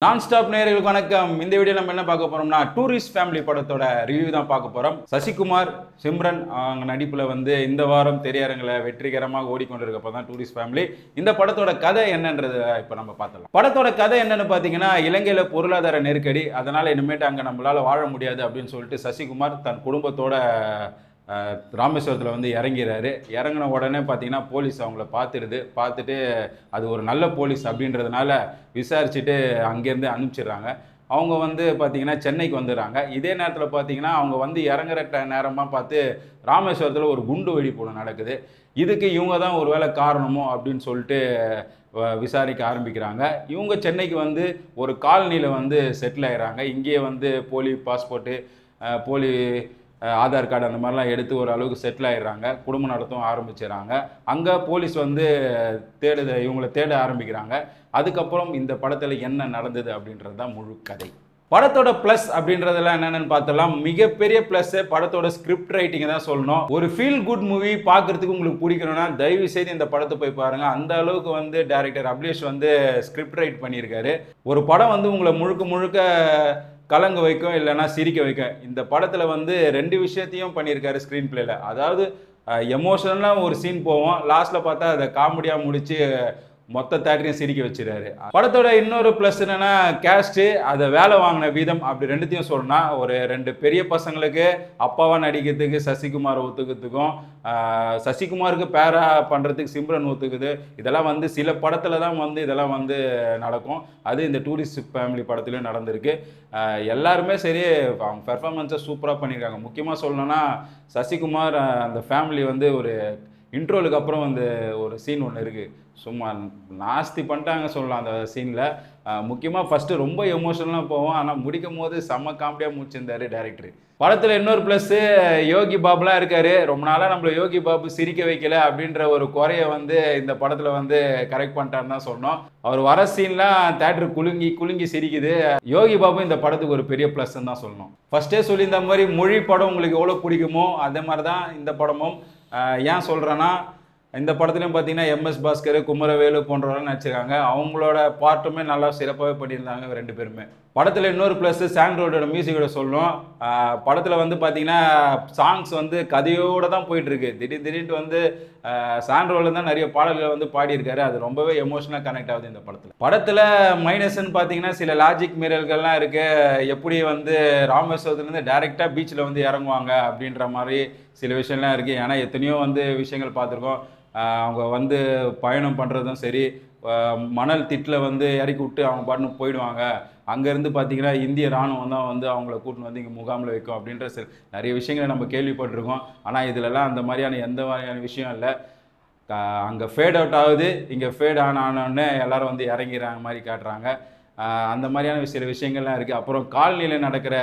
நான்-ஸ்டாப் நேயர்களுக்கு வணக்கம். இந்த வீடியோ நம்ம என்ன பார்க்க போறோம்னா டூரிஸ்ட் ஃபேமிலி படத்தோட ரிவ்யூ தான் பார்க்க போறோம். சசிகுமார், சிம்ரன் அவங்க நடிப்புல இந்த வாரம் திரையரங்குல வெற்றிகரமாக ஓடிக்கொண்டிருக்கப்போ தான் டூரிஸ்ட் ஃபேமிலி. இந்த படத்தோட கதை என்னன்றது இப்போ நம்ம பார்த்தலாம். படத்தோட கதை என்னன்னு பார்த்தீங்கன்னா, இலங்கையில பொருளாதார நெருக்கடி, அதனால இனிமேட்டு அங்கே நம்மளால வாழ முடியாது அப்படின்னு சொல்லிட்டு சசிகுமார் தன் குடும்பத்தோட ராமேஸ்வரத்தில் இறங்கிறாரு. இறங்கின உடனே பார்த்தீங்கன்னா போலீஸ் அவங்கள பார்த்துட்டு அது ஒரு நல்ல போலீஸ் அப்படின்றதுனால விசாரிச்சுட்டு அங்கேருந்து அனுப்பிச்சிடுறாங்க. அவங்க பார்த்தீங்கன்னா சென்னைக்கு வந்துடுறாங்க. இதே நேரத்தில் பார்த்தீங்கன்னா அவங்க இறங்குற நேரமாக பார்த்து ராமேஸ்வரத்தில் ஒரு குண்டு வெடிப்பு நடக்குது. இதுக்கு இவங்க தான் ஒரு வேளை காரணமோ அப்படின்னு சொல்லிட்டு விசாரிக்க ஆரம்பிக்கிறாங்க. இவங்க சென்னைக்கு ஒரு காலனியில் செட்டில் ஆகிறாங்க. இங்கேயே போலி பாஸ்போர்ட்டு, போலி ஆதார் கார்டு அந்த மாதிரிலாம் எடுத்து ஒரு அளவுக்கு செட்டில் ஆகிடுறாங்க. குடும்பம் நடத்தவும் ஆரம்பிச்சிடறாங்க. அங்கே போலீஸ் இவங்களை தேட ஆரம்பிக்கிறாங்க. அதுக்கப்புறம் இந்த படத்தில் என்ன நடந்தது அப்படின்றது தான் முழு கதை. படத்தோட ப்ளஸ் அப்படின்றதெல்லாம் என்னென்னு பார்த்தலாம். மிகப்பெரிய ப்ளஸ்ஸு படத்தோட ஸ்கிரிப்ட் ரைட்டிங்கை தான் சொல்லணும். ஒரு ஃபீல் குட் மூவி பார்க்குறதுக்கு உங்களுக்கு பிடிக்கணும்னா தயவு செய்து இந்த படத்தை போய் பாருங்கள். அந்த அளவுக்கு டைரக்டர் அப்லேஷ் ஸ்கிரிப்ட் ரைட் பண்ணியிருக்காரு. ஒரு படம் உங்களை முழுக்க கலங்க வைக்கும், இல்லைனா சிரிக்க வைக்கும். இந்த படத்தில் ரெண்டு விஷயத்தையும் பண்ணியிருக்காரு ஸ்க்ரீன் பிளேல. அதாவது எமோஷனலாக ஒரு சீன் போவோம், லாஸ்ட்டில் பார்த்தா அதை காமெடியாக முடித்து மொத்த தேட்டரையும் சிரிக்க வச்சுறாரு. படத்தோட இன்னொரு ப்ளஸ் என்னென்னா கேஸ்ட்டு, அதை வேலை வாங்கின வீதம், அப்படி ரெண்டுத்தையும் சொல்லணும். ஒரு ரெண்டு பெரிய பசங்களுக்கு அப்பாவாக நடிக்கிறதுக்கு சசிகுமார் ஒத்துக்கிறதுக்கும், சசிகுமாருக்கு பேரா பண்ணுறதுக்கு சிம்ரன் ஒத்துக்குது. இதெல்லாம் சில படத்தில் தான் இதெல்லாம் நடக்கும். அது இந்த டூரிஸ்ட் ஃபேமிலி படத்துலையும் நடந்திருக்கு. எல்லாருமே சரி, அவங்க பெர்ஃபார்மன்ஸை சூப்பராக பண்ணியிருக்காங்க. முக்கியமாக சொல்லணும்னா சசிகுமார் அந்த ஃபேமிலி ஒரு இன்ட்ரோலுக்கு அப்புறம் ஒரு சீன் ஒன்று இருக்குது. சும்மா நாஸ்தி பண்ணிட்டாங்க சொல்லலாம் அந்த சீனில். முக்கியமாக ஃபஸ்ட்டு ரொம்ப எமோஷனலாக போவோம், ஆனால் முடிக்கும் போது செம்ம காமெடியாக முடிச்சிருந்தார் டைரக்டர். படத்தில் இன்னொரு ப்ளஸ்ஸு யோகி பாபுலாம் இருக்கார். ரொம்ப நாளாக நம்மளை யோகி பாபு சிரிக்க வைக்கல அப்படின்ற ஒரு குறையை இந்த படத்தில் கரெக்ட் பண்ணிட்டாருன்னு தான் சொன்னோம். அவர் வர சீன்லாம் தேட்டர் குலுங்கி சிரிக்குது. யோகி பாபு இந்த படத்துக்கு ஒரு பெரிய ப்ளஸ்ன்னு தான் சொல்லணும். ஃபஸ்ட்டே சொல்லியிருந்த மாதிரி மொழி படம் உங்களுக்கு எவ்வளோ பிடிக்குமோ அதே மாதிரி தான் இந்த படமும். ஏன் சொல்கிறேன்னா, இந்த படத்துலையும் பார்த்தீங்கன்னா எம்எஸ் பாஸ்கர், குமரவேலு போன்றவர்கள் நடிச்சிருக்காங்க. அவங்களோட பாட்டுமே நல்லா சிறப்பாகவே பண்ணியிருந்தாங்க ரெண்டு பேருமே. படத்தில் இன்னொரு ப்ளஸ் சாண்ட்ரோட மியூசிக்கோட சொல்லணும். படத்தில் பார்த்தீங்கன்னா சாங்ஸ் கதையோடு தான் போயிட்டுருக்கு. திடீர்னு சாண்ட்ரோவில் தான் நிறைய பாடல்கள் பாடியிருக்காரு. அது ரொம்பவே எமோஷனலாக கனெக்ட் ஆகுது இந்த படத்தில் மைனஸ்ன்னு பார்த்தீங்கன்னா சில லாஜிக் மீறல்கள்லாம் இருக்குது. எப்படி ராமேஸ்வரத்துலேருந்து டைரெக்டாக பீச்சில் இறங்குவாங்க அப்படின்ற மாதிரி சில விஷயம்லாம் இருக்குது. ஏன்னா எத்தனையோ விஷயங்கள் பார்த்துருக்கோம். அவங்க பயணம் பண்ணுறதும் சரி, மணல் திட்டில் இறக்கி விட்டு அவங்க பாட்டுன்னு போயிடுவாங்க. அங்கேருந்து பார்த்தீங்கன்னா இந்திய இராணுவம் தான் அவங்கள கூட்டின்னு இங்கே முகாமில் வைக்கும் அப்படின்ற நிறைய விஷயங்களை நம்ம கேள்விப்பட்டிருக்கோம். ஆனால் இதிலலாம் அந்த மாதிரியான எந்த மாதிரியான விஷயம் இல்லை. அங்கே ஃபேட் அவுட் ஆகுது, இங்கே ஃபேட் ஆனோடனே எல்லோரும் இறங்கிறாங்க மாதிரி காட்டுறாங்க. அந்த மாதிரியான சில விஷயங்கள்லாம் இருக்குது. அப்புறம் காலனியில் நடக்கிற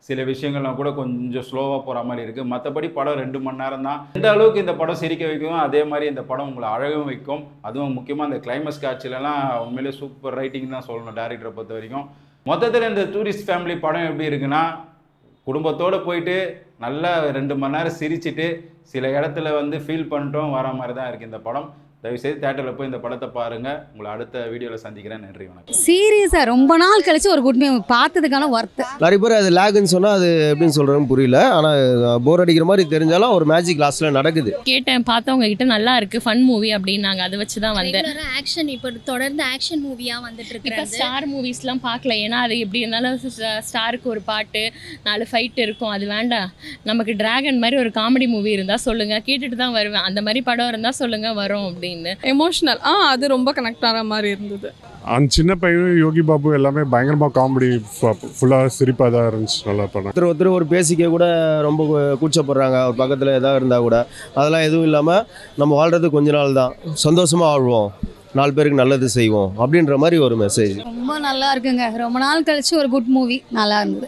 சில விஷயங்கள்லாம் கூட கொஞ்சம் ஸ்லோவாக போகிற மாதிரி இருக்குது. மற்றபடி படம் 2 மணி நேரம் தான். எந்த அளவுக்கு இந்த படம் சிரிக்க வைக்கும், அதே மாதிரி இந்த படம் உங்களை அழகும் வைக்கும். அதுவும் முக்கியமாக இந்த கிளைமேக்ஸ் காட்சியிலலாம் உண்மையிலே சூப்பர் ரைட்டிங் தான் சொல்லணும் டைரக்டரை பொறுத்த வரைக்கும். மொத்தத்தில் இந்த டூரிஸ்ட் ஃபேமிலி படம் எப்படி இருக்குன்னா, குடும்பத்தோடு போயிட்டு நல்லா 2 மணி நேரம் சிரிச்சிட்டு சில இடத்துல ஃபீல் பண்ணிட்டோம் வர மாதிரி தான் இருக்குது இந்த படம். தயவுசெய்து தேட்டரில் போய் இந்த படத்தை பாருங்கள். உங்களை அடுத்த வீடியோவில் சந்திக்கிறேன். நன்றி, வணக்கம். சீரியஸாக ரொம்ப நாள் கழிச்சு ஒரு குட் மூவி பார்த்ததுக்கான ஒர்த்து. நிறைய பேர் அது லேகுன்னு சொன்னால் அது எப்படின்னு சொல்கிறேன்னு புரியல. ஆனால் போர் அடிக்கிற மாதிரி தெரிஞ்சாலும் ஒரு மேஜிக் லாஸ்ட்டில் நடக்குது. கேட்டேன், பார்த்தவங்க கிட்ட நல்லா இருக்குது, ஃபன் மூவி அப்படின்னாங்க. அதை வச்சு தான் வந்தேன். ஆக்ஷன் இப்போ தொடர்ந்து ஆக்ஷன் மூவியாக வந்துட்டு இருக்கு. இப்போ ஸ்டார் மூவிஸ்லாம் பார்க்கல. ஏன்னா அது எப்படி இருந்தாலும் ஸ்டாருக்கு ஒரு பாட்டு 4 ஃபைட் இருக்கும். அது வேண்டாம். நமக்கு டிராகன் மாதிரி ஒரு காமெடி மூவி இருந்தால் சொல்லுங்கள், கேட்டுட்டு தான் வருவேன். அந்த மாதிரி படம் இருந்தால் சொல்லுங்கள், வரும் அப்படின்னு. எமோஷனல் அது ரொம்ப கனெக்ட் ஆன மாதிரி இருந்தது. அந்த சின்ன பையன் யோகி பாபு எல்லாமே பயங்கரமாக காமெடி, ஃபுல்லாக சிரிப்பாக தான் இருந்துச்சு. நல்லா பண்ண ஒருத்தர் ஒரு பேசிக்க கூட ரொம்ப கூச்சப்படுறாங்க. ஒரு பக்கத்தில் எதாவது இருந்தால் கூட அதெல்லாம் எதுவும் இல்லாமல் நம்ம வாழ்கிறது கொஞ்ச நாள் தான், சந்தோஷமாக வாழ்வோம், 4 பேருக்கு நல்லது செய்வோம் அப்படின்ற மாதிரி ஒரு மெசேஜ். ரொம்ப நல்லா இருக்குங்க. ரொம்ப நாள் கழிச்சு ஒரு குட் மூவி நல்லா இருந்தது.